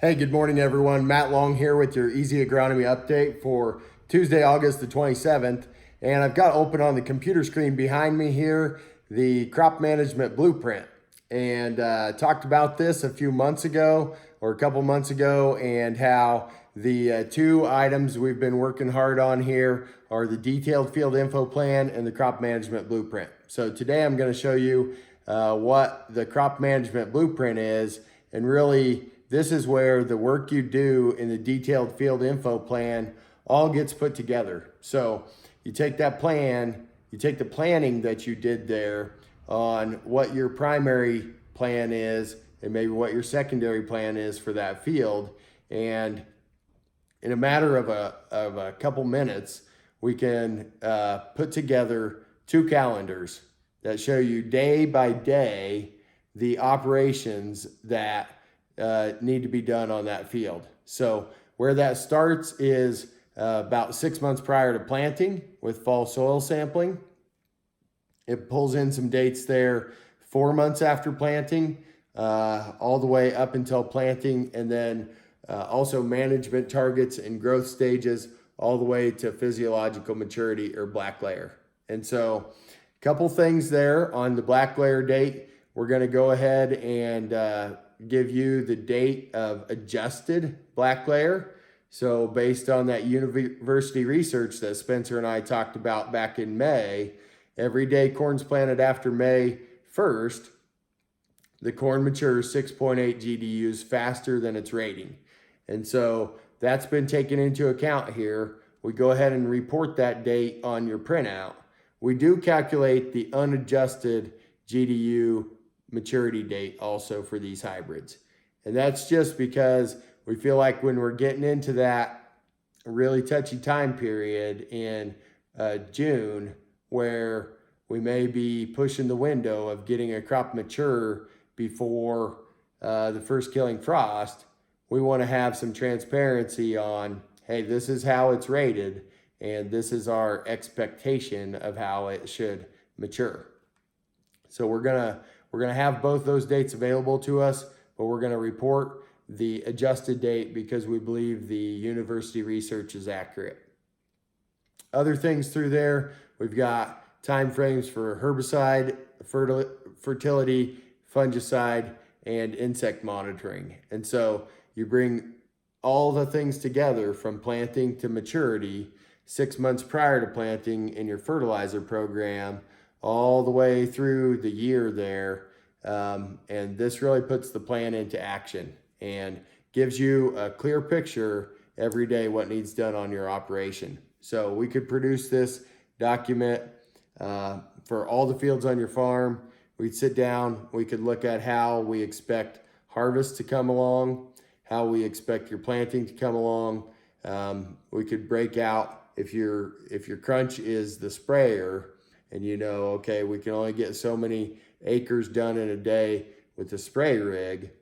Hey, good morning, everyone. Matt Long here with your Easy Agronomy update for Tuesday, August the 27th. And I've got open on the computer screen behind me here the crop management blueprint. And talked about this a few months ago or a couple months ago, and how the two items we've been working hard on here are the detailed field info plan and the crop management blueprint. So today I'm going to show you what the crop management blueprint is, and really this is where the work you do in the detailed field info plan all gets put together. So you take that plan, you take the planning that you did there on what your primary plan is and maybe what your secondary plan is for that field. And in a matter of a couple minutes, we can put together two calendars that show you day by day the operations that need to be done on that field. So where that starts is about 6 months prior to planting with fall soil sampling. It pulls in some dates there 4 months after planting, all the way up until planting, and then also management targets and growth stages all the way to physiological maturity or black layer. And so a couple things there on the black layer date. We're going to go ahead and give you the date of adjusted black layer. So based on that university research that Spencer and I talked about back in May, every day corn's planted after May 1st, the corn matures 6.8 GDUs faster than its rating. And so that's been taken into account here. We go ahead and report that date on your printout. We do calculate the unadjusted GDU maturity date also for these hybrids. And that's just because we feel like when we're getting into that really touchy time period in June, where we may be pushing the window of getting a crop mature before the first killing frost, we want to have some transparency on, hey, this is how it's rated and this is our expectation of how it should mature. So we're gonna have both those dates available to us, but we're gonna report the adjusted date because we believe the university research is accurate. Other things through there, we've got time frames for herbicide, fertility, fungicide, and insect monitoring. And so you bring all the things together from planting to maturity 6 months prior to planting in your fertilizer program, all the way through the year there. And this really puts the plan into action and gives you a clear picture every day what needs done on your operation. So we could produce this document for all the fields on your farm. We'd sit down, we could look at how we expect harvest to come along, how we expect your planting to come along. We could break out if your crunch is the sprayer, and you know, okay, we can only get so many acres done in a day with the spray rig.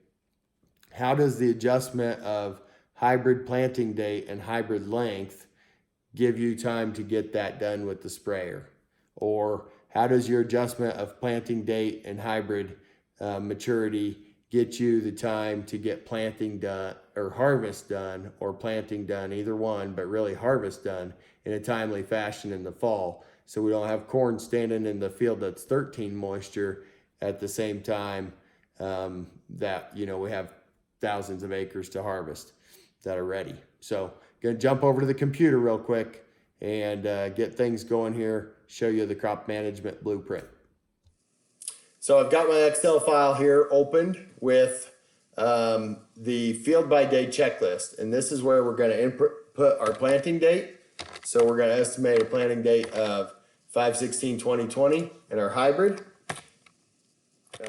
How does the adjustment of hybrid planting date and hybrid length give you time to get that done with the sprayer? Or how does your adjustment of planting date and hybrid maturity get you the time to get planting done or harvest done, or planting done, either one, but really harvest done in a timely fashion in the fall, so we don't have corn standing in the field that's 13 moisture at the same time that, you know, we have thousands of acres to harvest that are ready. So gonna jump over to the computer real quick and get things going here, show you the crop management blueprint. So I've got my Excel file here opened with the field by day checklist, and this is where we're going to input our planting date. So we're going to estimate a planting date of 5/16/2020 in our hybrid.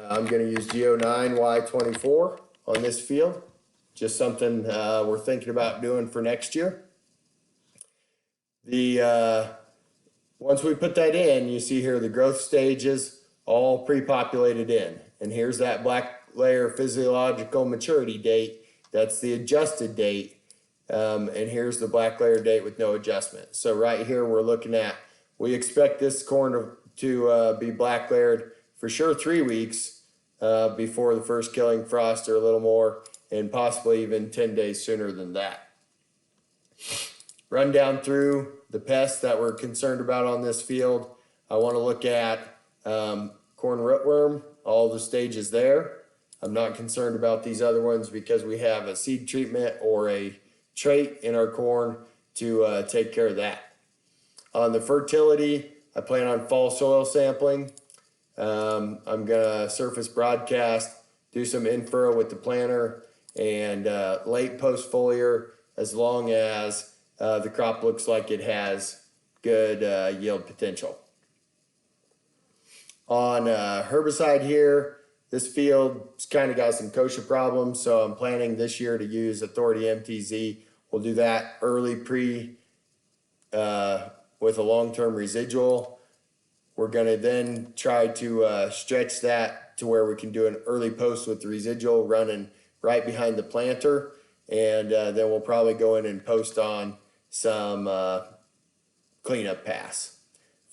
I'm going to use G09Y24 on this field, just something we're thinking about doing for next year. Once we put that in, you see here the growth stages all pre-populated in, and here's that black layer physiological maturity date. That's the adjusted date, and here's the black layer date with no adjustment. So right here we're looking at, we expect this corn to be black layered for sure 3 weeks before the first killing frost or a little more, and possibly even 10 days sooner than that. Run down through the pests that we're concerned about on this field. I want to look at corn rootworm, all the stages there. I'm not concerned about these other ones because we have a seed treatment or a trait in our corn to take care of that. On the fertility, I plan on fall soil sampling. I'm gonna surface broadcast, do some in-furrow with the planter, and late post foliar as long as the crop looks like it has good yield potential. On herbicide here, this field's kind of got some kochia problems, so I'm planning this year to use Authority MTZ. We'll do that early pre with a long-term residual. We're gonna then try to stretch that to where we can do an early post with the residual running right behind the planter, and then we'll probably go in and post on some cleanup pass.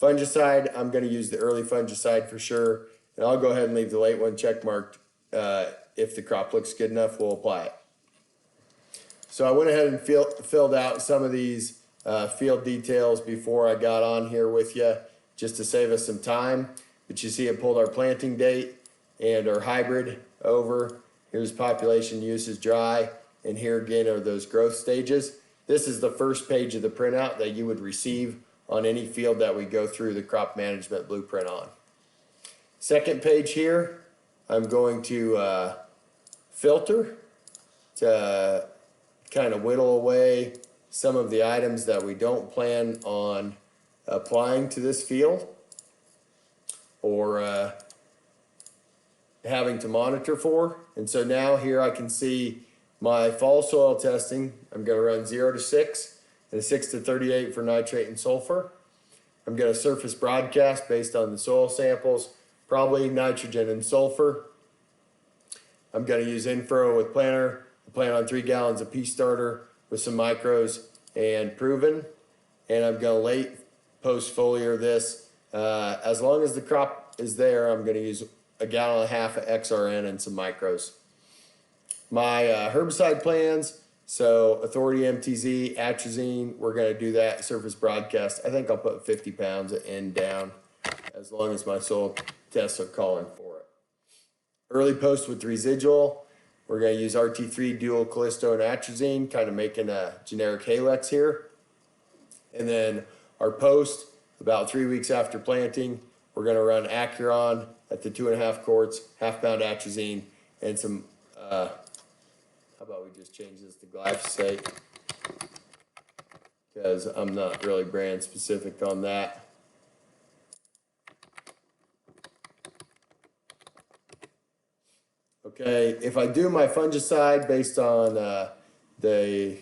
Fungicide, I'm going to use the early fungicide for sure, and I'll go ahead and leave the late one check marked. If the crop looks good enough, we'll apply it. So I went ahead and filled out some of these field details before I got on here with you, just to save us some time. But you see I pulled our planting date and our hybrid over. Here's population uses dry, and here again are those growth stages. This is the first page of the printout that you would receive on any field that we go through the crop management blueprint on. Second page here, I'm going to filter to kind of whittle away some of the items that we don't plan on applying to this field or having to monitor for. And so now here I can see my fall soil testing. I'm going to run 0 to 6 and a 6 to 38 for nitrate and sulfur. I'm going to surface broadcast based on the soil samples, probably nitrogen and sulfur. I'm going to use in-furrow with planter. I plan on 3 gallons of pea starter with some micros and proven. And I'm going to late post foliar this. As long as the crop is there, I'm going to use 1.5 gallons of XRN and some micros. My herbicide plans, so Authority MTZ, atrazine, we're going to do that surface broadcast. I think I'll put 50 pounds of N down as long as my soil tests are calling for it. Early post with residual, we're going to use RT3 dual Callisto and atrazine, kind of making a generic Halex here. And then our post, about 3 weeks after planting, we're going to run Acuron at the 2.5 quarts, half-pound atrazine, and some how about we just change this to glyphosate, because I'm not really brand specific on that. Okay, if I do my fungicide based on the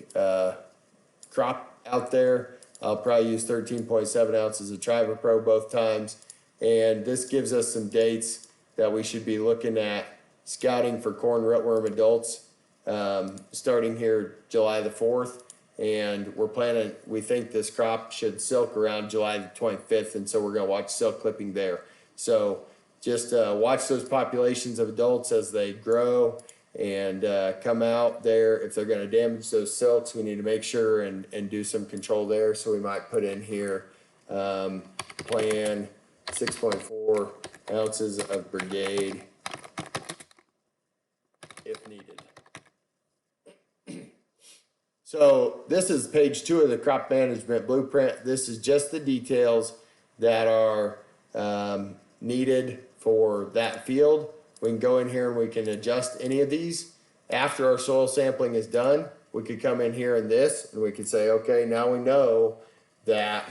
crop out there, I'll probably use 13.7 ounces of Trivapro both times. And this gives us some dates that we should be looking at scouting for corn rootworm adults. Starting here July the 4th, and we think this crop should silk around July the 25th, and so we're going to watch silk clipping there. So just watch those populations of adults as they grow and come out there. If they're going to damage those silks, we need to make sure and do some control there. So we might put in here plan 6.4 ounces of brigade if needed. So this is page 2 of the crop management blueprint. This is just the details that are needed for that field. We can go in here and we can adjust any of these. After our soil sampling is done, we could come in here in this and we could say, okay, now we know that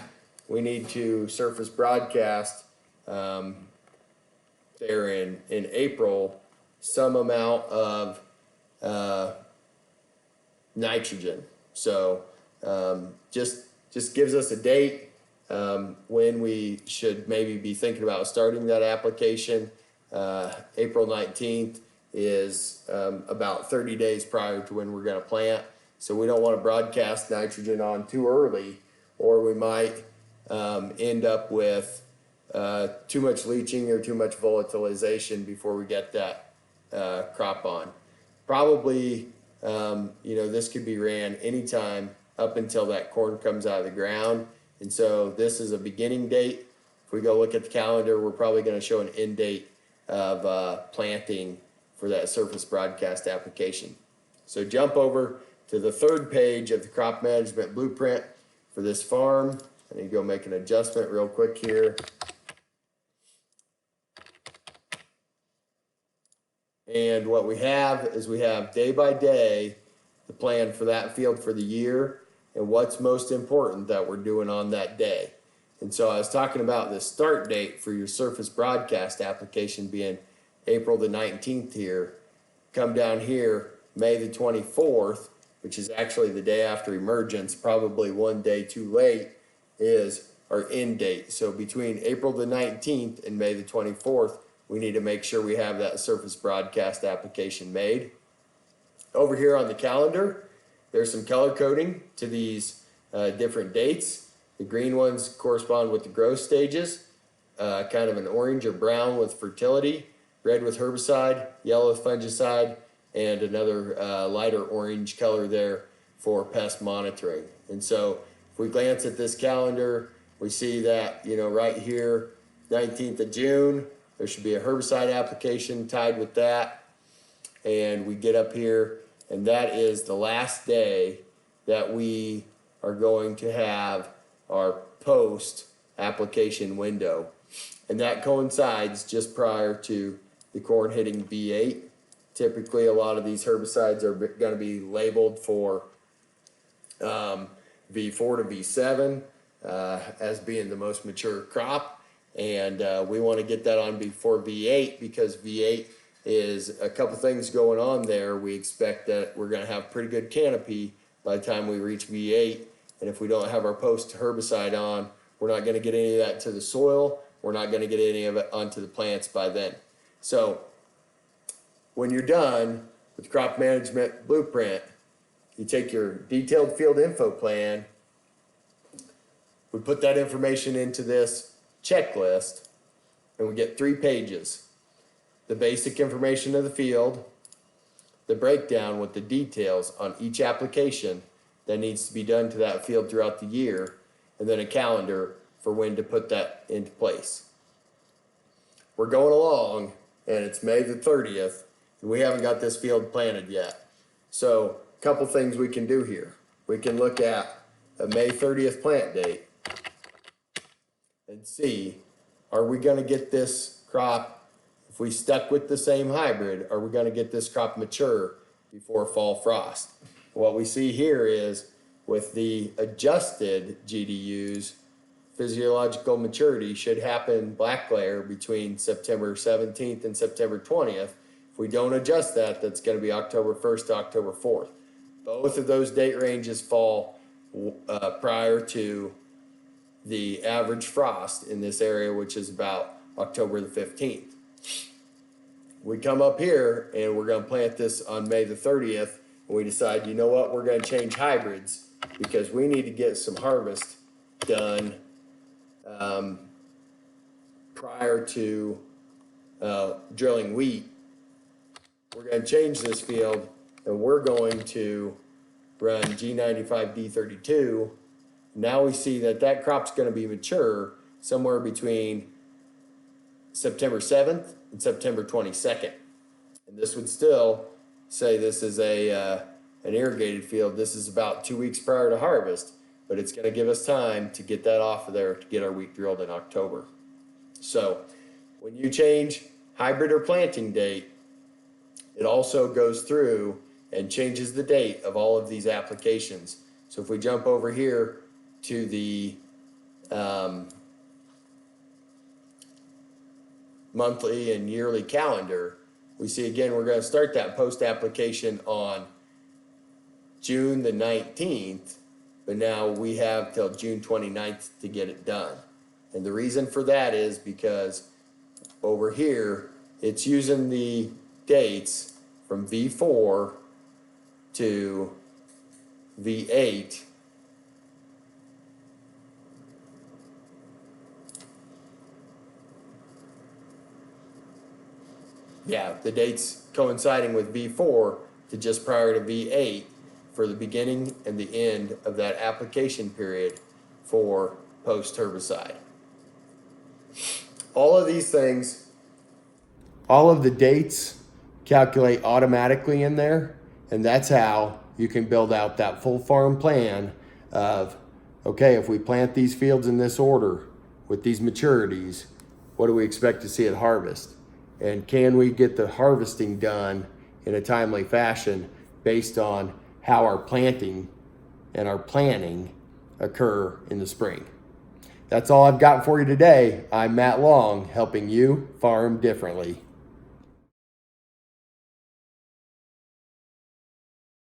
we need to surface broadcast there in April some amount of nitrogen. So just gives us a date when we should maybe be thinking about starting that application. April 19th is about 30 days prior to when we're going to plant. So we don't want to broadcast nitrogen on too early, or we might end up with too much leaching or too much volatilization before we get that crop on. Probably this could be ran anytime up until that corn comes out of the ground. And so this is a beginning date. If we go look at the calendar, we're probably going to show an end date of planting for that surface broadcast application. So jump over to the third page of the crop management blueprint for this farm. I need to go make an adjustment real quick here. And what we have is we have day by day the plan for that field for the year and what's most important that we're doing on that day. And so I was talking about the start date for your surface broadcast application being April the 19th here. Come down here, May the 24th, which is actually the day after emergence, probably one day too late, is our end date. So between April the 19th and May the 24th, we need to make sure we have that surface broadcast application made. Over here on the calendar, there's some color coding to these different dates. The green ones correspond with the growth stages, kind of an orange or brown with fertility, red with herbicide, yellow with fungicide, and another lighter orange color there for pest monitoring. And so if we glance at this calendar, we see that, right here, 19th of June, there should be a herbicide application tied with that. And we get up here, and that is the last day that we are going to have our post application window. And that coincides just prior to the corn hitting V8. Typically, a lot of these herbicides are going to be labeled for V4 to V7 as being the most mature crop. And we want to get that on before V8 because V8 is a couple things going on there. We expect that we're going to have pretty good canopy by the time we reach V8. And if we don't have our post herbicide on, we're not going to get any of that to the soil. We're not going to get any of it onto the plants by then. So when you're done with the crop management blueprint, you take your detailed field info plan, we put that information into this checklist, and we get 3 pages. The basic information of the field, the breakdown with the details on each application that needs to be done to that field throughout the year, and then a calendar for when to put that into place. We're going along, and it's May the 30th, and we haven't got this field planted yet. So a couple things we can do here. We can look at a May 30th plant date and see, are we going to get this crop, if we stuck with the same hybrid, are we going to get this crop mature before fall frost? What we see here is with the adjusted GDUs, physiological maturity should happen black layer between September 17th and September 20th. If we don't adjust that, that's going to be October 1st to October 4th. Both of those date ranges fall prior to the average frost in this area, which is about October the 15th. We come up here and we're going to plant this on May the 30th, and we decide, you know what, we're going to change hybrids because we need to get some harvest done prior to drilling wheat. We're going to change this field, and we're going to run G95D32. Now we see that that crop's going to be mature somewhere between September 7th and September 22nd. And this would still say this is an irrigated field. This is about 2 weeks prior to harvest, but it's going to give us time to get that off of there to get our wheat drilled in October. So when you change hybrid or planting date, it also goes through and changes the date of all of these applications. So if we jump over here to the monthly and yearly calendar, we see again we're going to start that post application on June the 19th, but now we have till June 29th to get it done. And the reason for that is because over here it's using the dates from V4 to V8 the dates coinciding with V4 to to just prior to V8 for the beginning and the end of that application period for post herbicide. All of these things, all of the dates calculate automatically in there, and that's how you can build out that full farm plan of, okay, if we plant these fields in this order with these maturities, what do we expect to see at harvest? And can we get the harvesting done in a timely fashion based on how our planting and our planning occur in the spring? That's all I've got for you today. I'm Matt Long, helping you farm differently.